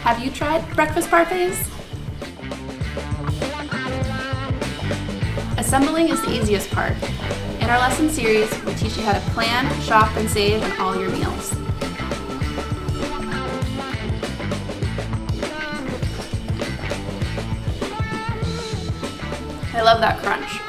Have you tried breakfast parfaits? Assembling is the easiest part. In our lesson series, we teach you how to plan, shop, and save on all your meals. I love that crunch.